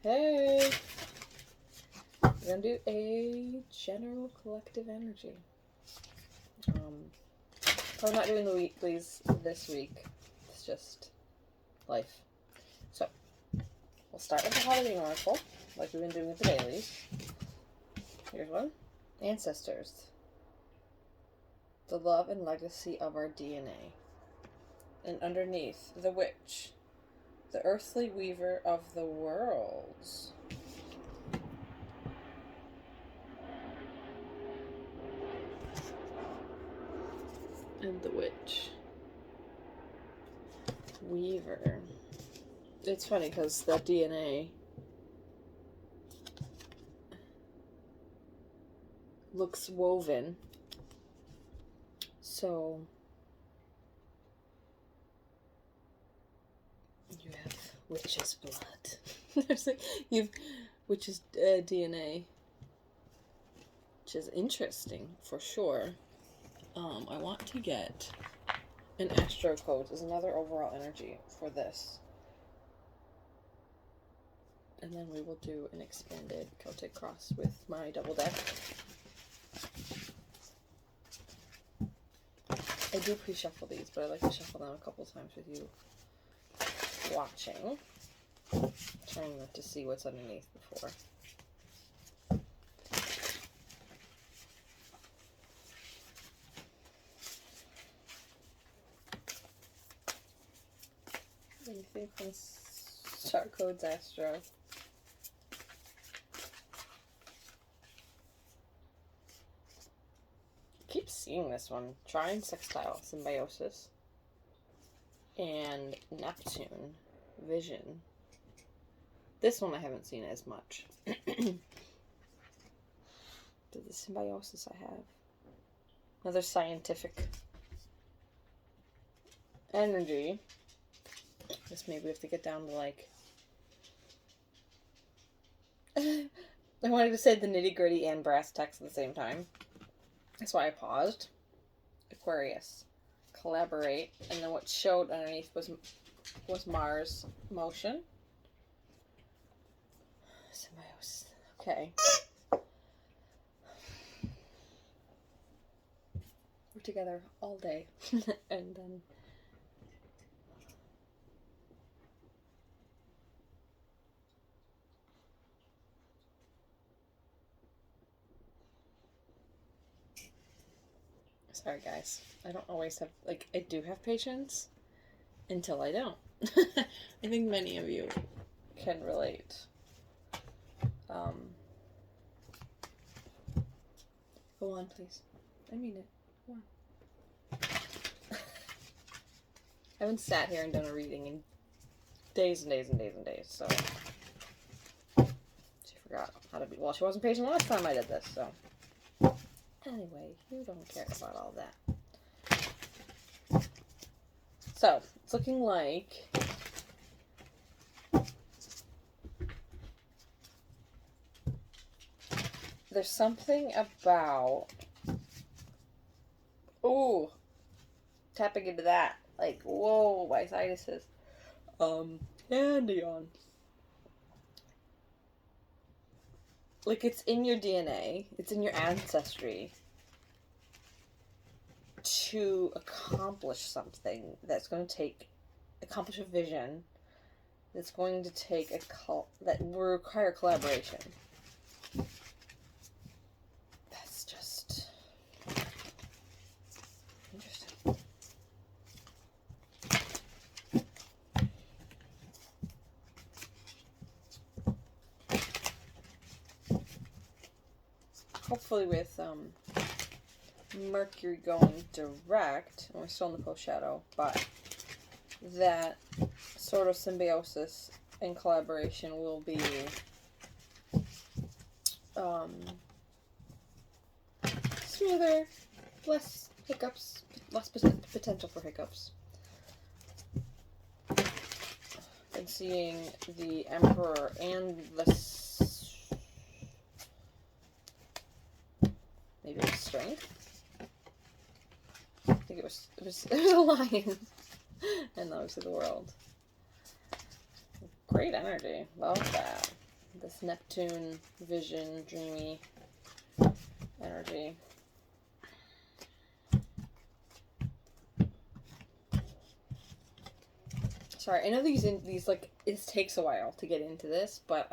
Hey! We're going to do a general collective energy. We're not doing the weeklies this week. It's just life. So, we'll start with the holiday oracle, like we've been doing with the dailies. Here's one. Ancestors. The love and legacy of our DNA. And underneath, the witch. The earthly weaver of the worlds. And the witch. Weaver. It's funny because that DNA looks woven. So you have witch's blood. There's like you've witch's DNA, which is interesting for sure. I want to get an astro code as another overall energy for this. And then we will do an expanded Celtic cross with my double deck. I do pre-shuffle these, but I like to shuffle them a couple times with you watching. Trying not to see what's underneath before. Anything from Star Codes Astro? Keep seeing this one. Trine Sextile Symbiosis and Neptune Vision. This one I haven't seen as much. The Symbiosis I have. Another scientific energy. Guess maybe we have to get down to like I wanted to say the nitty-gritty and brass tacks at the same time. That's why I paused. Aquarius. Collaborate. And then what showed underneath was Mars motion. Symbiosis. Okay. We're together all day. And then sorry guys, I don't always have, like, I do have patience until I don't. I think many of you can relate. Go on, please. I mean it. Go on. I haven't sat here and done a reading in days and days and days and days, so she forgot how to be, well, she wasn't patient last time I did this, so. Anyway, you don't care about all that. So, it's looking like there's something about, ooh, tapping into that. Like, whoa, my sinuses. Handy on. Like, it's in your DNA, it's in your ancestry to accomplish something that's going to accomplish a vision that's going to take that will require collaboration. That's just interesting. Hopefully with Mercury going direct, and we're still in the post shadow, but that sort of symbiosis and collaboration will be smoother, less hiccups, less potential for hiccups. And seeing the Emperor and maybe it was Strength. I think it was a lion. And obviously the World. Great energy. Love that. this Neptune vision, dreamy energy. Sorry, I know these like, it takes a while to get into this, but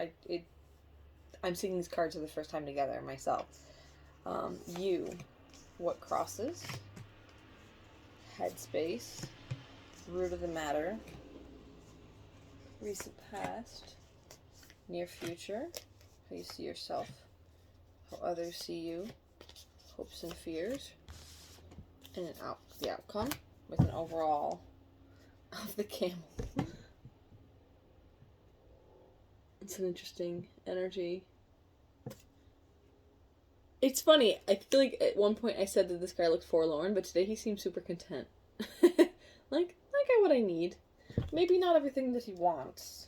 I'm seeing these cards for the first time together myself. You, what crosses, headspace, root of the matter, recent past, near future, how you see yourself, how others see you, hopes and fears, and the outcome with an overall of the camel. It's an interesting energy. It's funny, I feel like at one point I said that this guy looked forlorn, but today he seems super content. like I got what I need. Maybe not everything that he wants,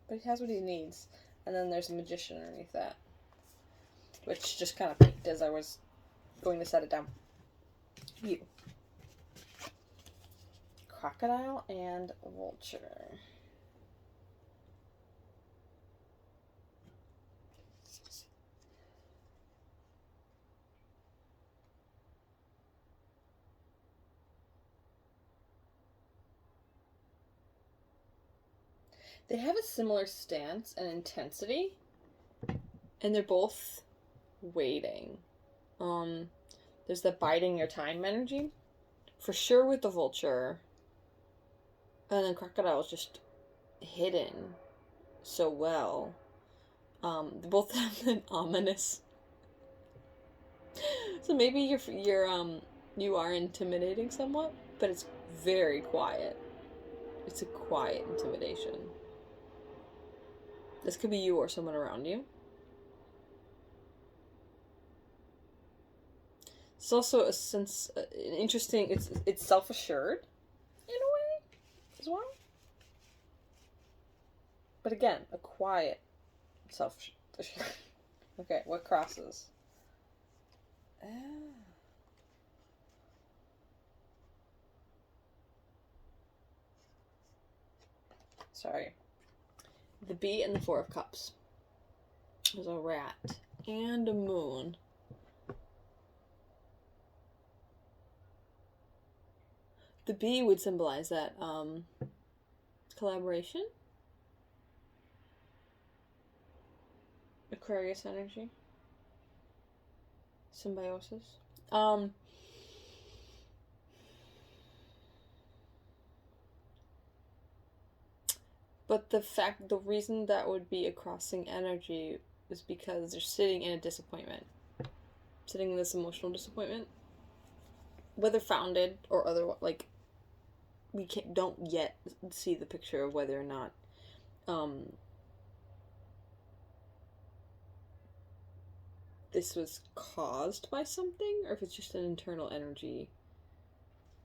but he has what he needs. And then there's a magician underneath that, which just kind of peaked as I was going to set it down. You. Crocodile and vulture. They have a similar stance and intensity, and they're both waiting. There's the biding your time energy, for sure with the vulture, and then crocodile is just hidden so well. They both have an ominous. So maybe you are intimidating somewhat, but it's very quiet. It's a quiet intimidation. This could be you or someone around you. It's also a sense, interesting. It's self-assured in a way as well. But again, a quiet self-assured. Okay, what crosses? Sorry. The Bee and the Four of Cups. There's a rat and a moon. The bee would symbolize that collaboration. Aquarius energy. Symbiosis. But the reason that would be a crossing energy is because they're sitting in a disappointment. Sitting in this emotional disappointment. Whether founded or otherwise, like, we don't yet see the picture of whether or not this was caused by something, or if it's just an internal energy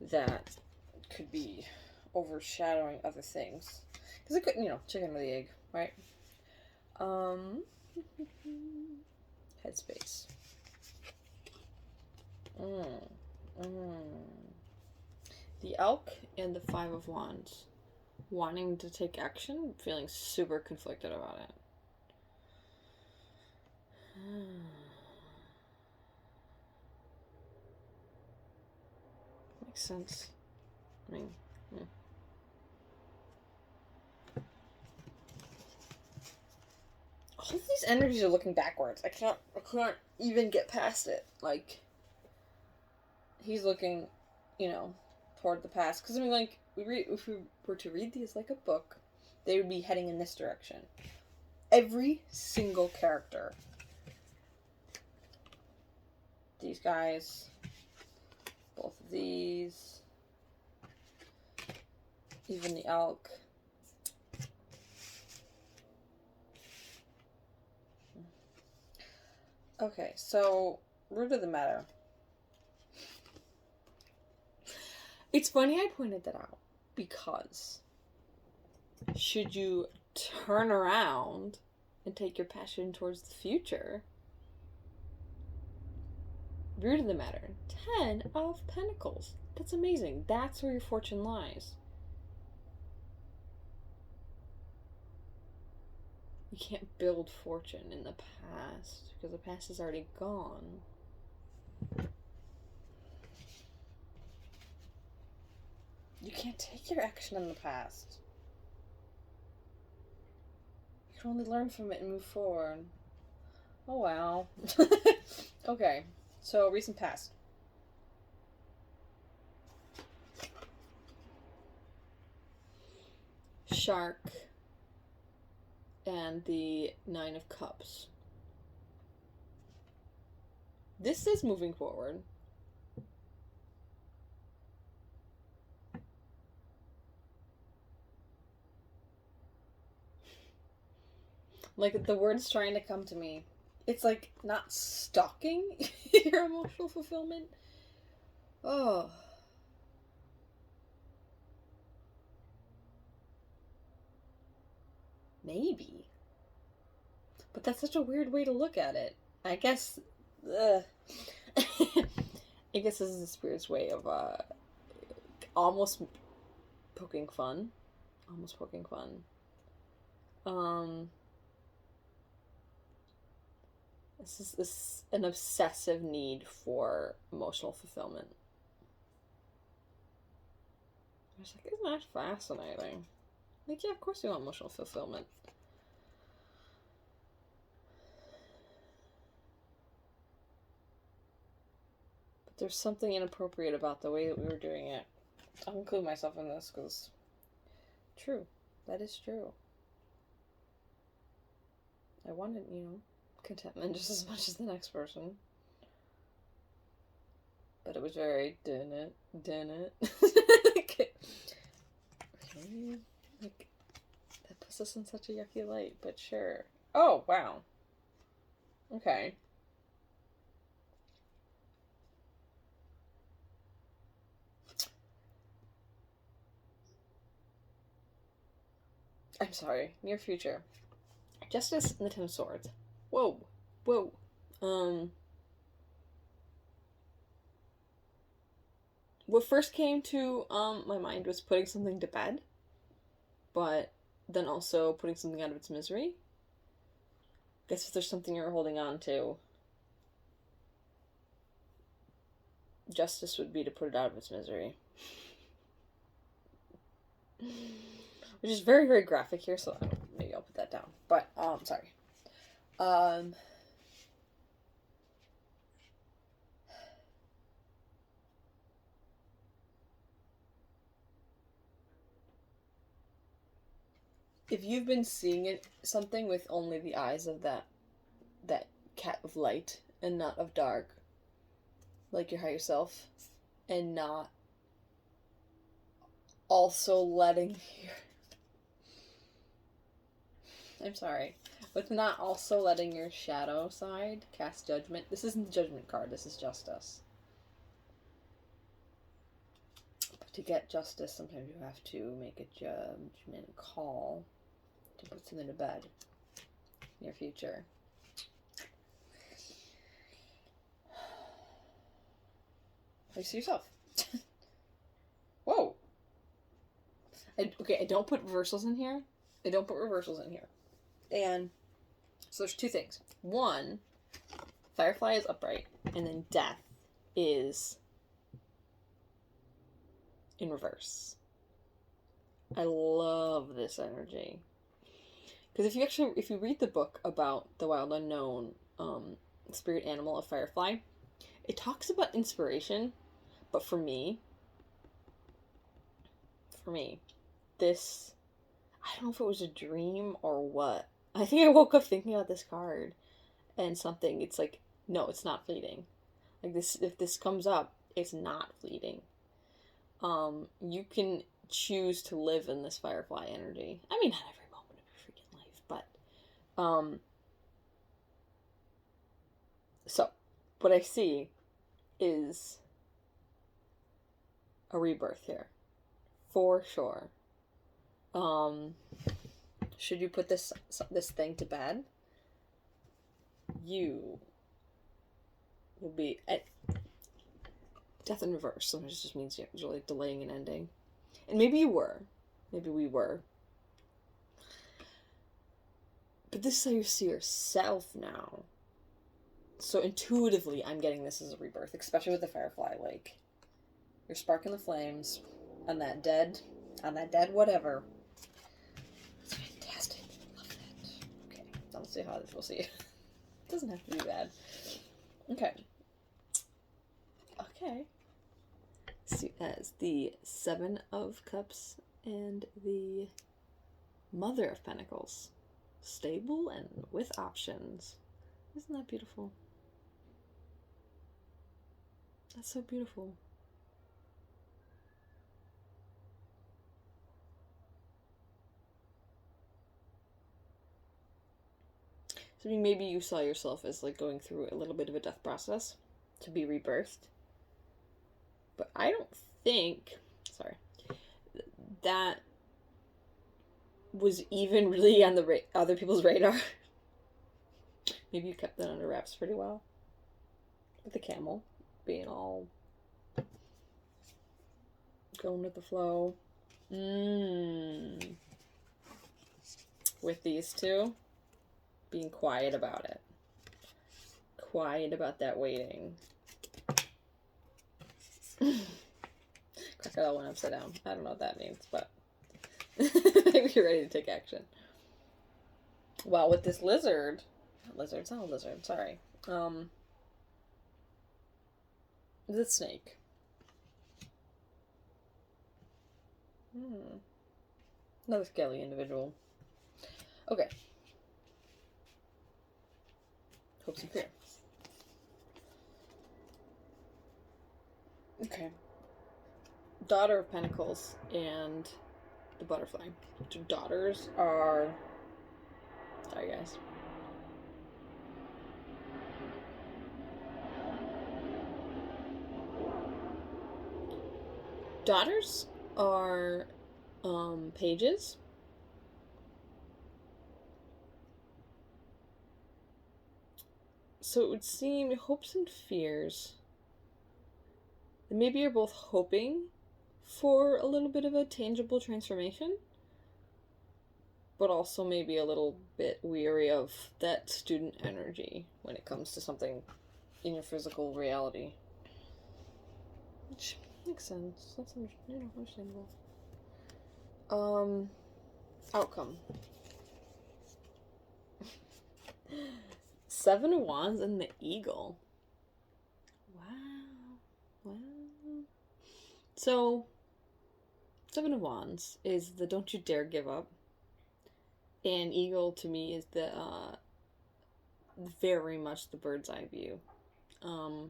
that could be overshadowing other things. Because it could, chicken or the egg, right? Headspace. The Elk and the Five of Wands. Wanting to take action, feeling super conflicted about it. Makes sense. I mean, all of these energies are looking backwards. I can't even get past it. Like, he's looking, toward the past. Because, I mean, like, if we were to read these like a book, they would be heading in this direction. Every single character. These guys. Both of these. Even the Elk. Okay, so, root of the matter. It's funny I pointed that out, because should you turn around and take your passion towards the future, root of the matter, 10 of Pentacles. That's amazing. That's where your fortune lies. You can't build fortune in the past because the past is already gone. You can't take your action in the past. You can only learn from it and move forward. Oh wow. Okay, so recent past. Shark and the Nine of Cups. This is moving forward. Like, the word's trying to come to me. It's like not stalking your emotional fulfillment. Oh. Maybe. But that's such a weird way to look at it. I guess... I guess this is the spirit's way of almost poking fun. Almost poking fun. This is an obsessive need for emotional fulfillment. I was like, isn't that fascinating? Like, yeah, of course you want emotional fulfillment. But there's something inappropriate about the way that we were doing it. I'll include myself in this because true. That is true. I wanted, contentment just as much as the next person. But it was very, didn't it? Like, that puts us in such a yucky light, but sure. Oh, wow. Okay. I'm sorry. Near future. Justice and the Ten of Swords. Whoa. What first came to my mind was putting something to bed, but then also putting something out of its misery. Guess if there's something you're holding on to, justice would be to put it out of its misery. Which is very, very graphic here, so maybe I'll put that down. But, sorry. If you've been seeing something with only the eyes of that cat of light and not of dark, like your higher self, and not also letting I'm sorry, but not also letting your shadow side cast judgment. This isn't the Judgment card, this is Justice. But to get justice, sometimes you have to make a judgment call to put something to bed in your future. You see yourself. Whoa. I don't put reversals in here. And so there's two things. One, Firefly is upright, and then Death is in reverse. I love this energy. Because if you read the book about the wild unknown spirit animal of Firefly, it talks about inspiration, but for me, this, I don't know if it was a dream or what. I think I woke up thinking about this card and something. It's like, no, it's not fleeting. Like, this, if this comes up, it's not fleeting. You can choose to live in this Firefly energy. I mean, not every moment of your freaking life, but so what I see is a rebirth here, for sure. Should you put this thing to bed, you will be at death in reverse. Sometimes it just means you're like delaying an ending. And maybe you were. Maybe we were. But this is how you see yourself now. So intuitively, I'm getting this as a rebirth, especially with the Firefly. Like, you're sparking the flames on that dead whatever. It's fantastic. Love that. Okay, let's see how this. We'll see. It doesn't have to be bad. Okay. Okay. See, as the Seven of Cups and the Mother of Pentacles. Stable and with options. Isn't that beautiful? That's so beautiful. So maybe you saw yourself as like going through a little bit of a death process to be rebirthed. But I don't think, sorry, that was even really on the other people's radar. Maybe you kept that under wraps pretty well. With the camel being all going with the flow. With these two, being quiet about it. Quiet about that waiting. Crocodile went upside down. I don't know what that means, but maybe you're ready to take action. Well, with this lizard, it's not a lizard, sorry. The snake. Another scaly individual. Okay. Hopes and fear. Okay. Daughter of Pentacles and the butterfly. So daughters are... Sorry, guys. Daughters are pages. So it would seem hopes and fears. And maybe you're both hoping for a little bit of a tangible transformation, but also maybe a little bit weary of that student energy when it comes to something in your physical reality. Which makes sense. That's understandable. Outcome. Seven of Wands and the Eagle. Wow. So, Seven of Wands is the don't you dare give up. And Eagle to me is the very much the bird's eye view. I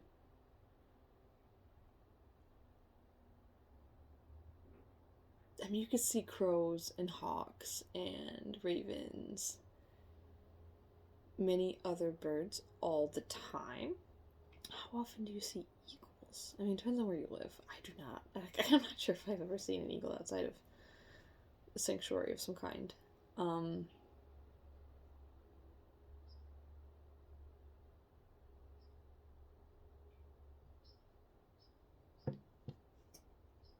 mean, you could see crows and hawks and ravens, many other birds all the time. How often do you see eagles? I mean, it depends on where you live. I do not. I'm not sure if I've ever seen an eagle outside of a sanctuary of some kind.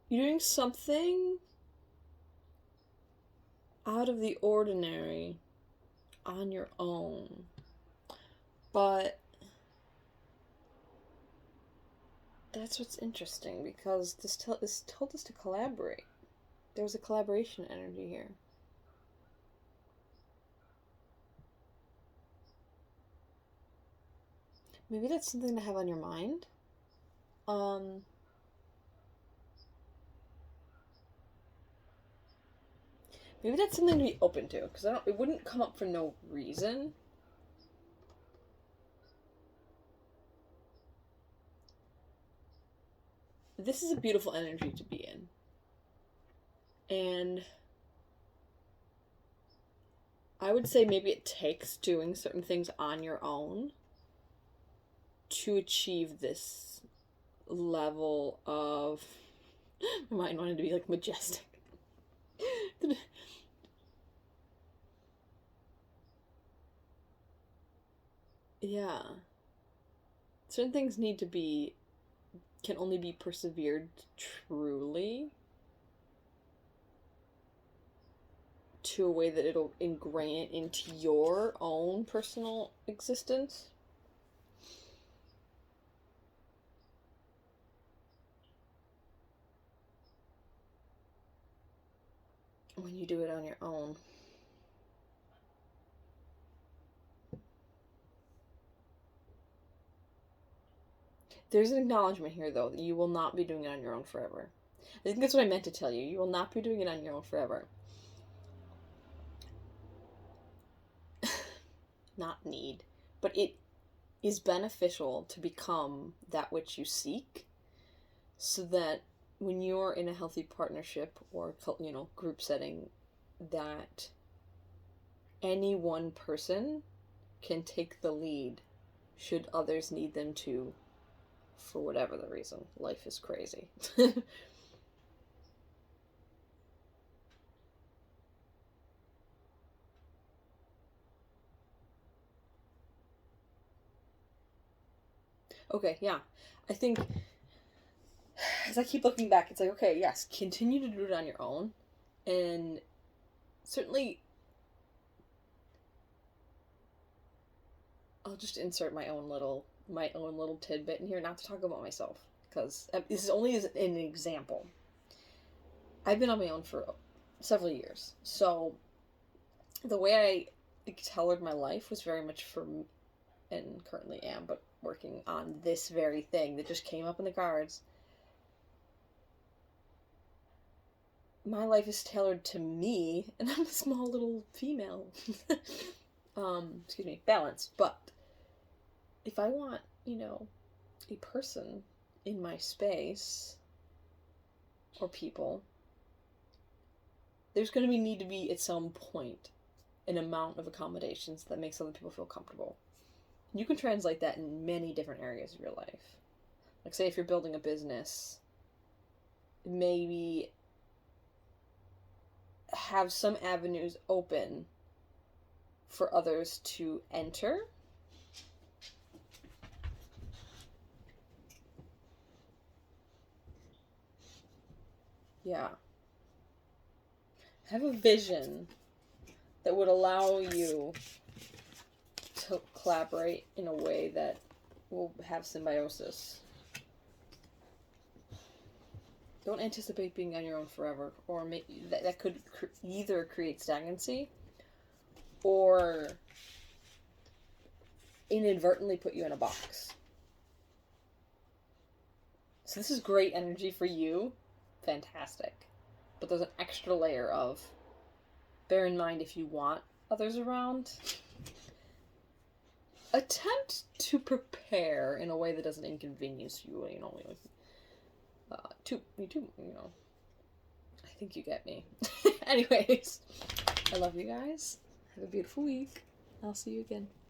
You're doing something out of the ordinary on your own, but that's what's interesting, because this told us to collaborate. There was a collaboration energy here. Maybe that's something to have on your mind. Maybe that's something to be open to, because it wouldn't come up for no reason. This is a beautiful energy to be in. And I would say maybe it takes doing certain things on your own to achieve this level of... My mind wanted to be like majestic. Yeah. Certain things can only be persevered truly to a way that it'll ingrain it into your own personal existence. When you do it on your own. There's an acknowledgement here, though, that you will not be doing it on your own forever. I think that's what I meant to tell you. You will not be doing it on your own forever. Not need, but it is beneficial to become that which you seek, so that when you're in a healthy partnership or, you know, group setting, that any one person can take the lead should others need them to, for whatever the reason. Life is crazy. Okay, yeah. I think as I keep looking back, it's like, okay, yes, continue to do it on your own. And certainly, I'll just insert my own little tidbit in here, not to talk about myself, because this is only as an example. I've been on my own for several years, so the way I tailored my life was very much for, and currently am, but working on this very thing that just came up in the cards. My life is tailored to me, and I'm a small little female. Excuse me, balanced. But if I want, you know, a person in my space, or people, there's going to need to be, at some point, an amount of accommodations that makes other people feel comfortable. You can translate that in many different areas of your life. Like, say if you're building a business, maybe have some avenues open for others to enter. Yeah. Have a vision that would allow you to collaborate in a way that will have symbiosis. Don't anticipate being on your own forever, or that could either create stagnancy or inadvertently put you in a box. So this is great energy for you. Fantastic. But there's an extra layer of, bear in mind, if you want others around, attempt to prepare in a way that doesn't inconvenience you, you know, you know. I think you get me. Anyways, I love you guys. Have a beautiful week. I'll see you again.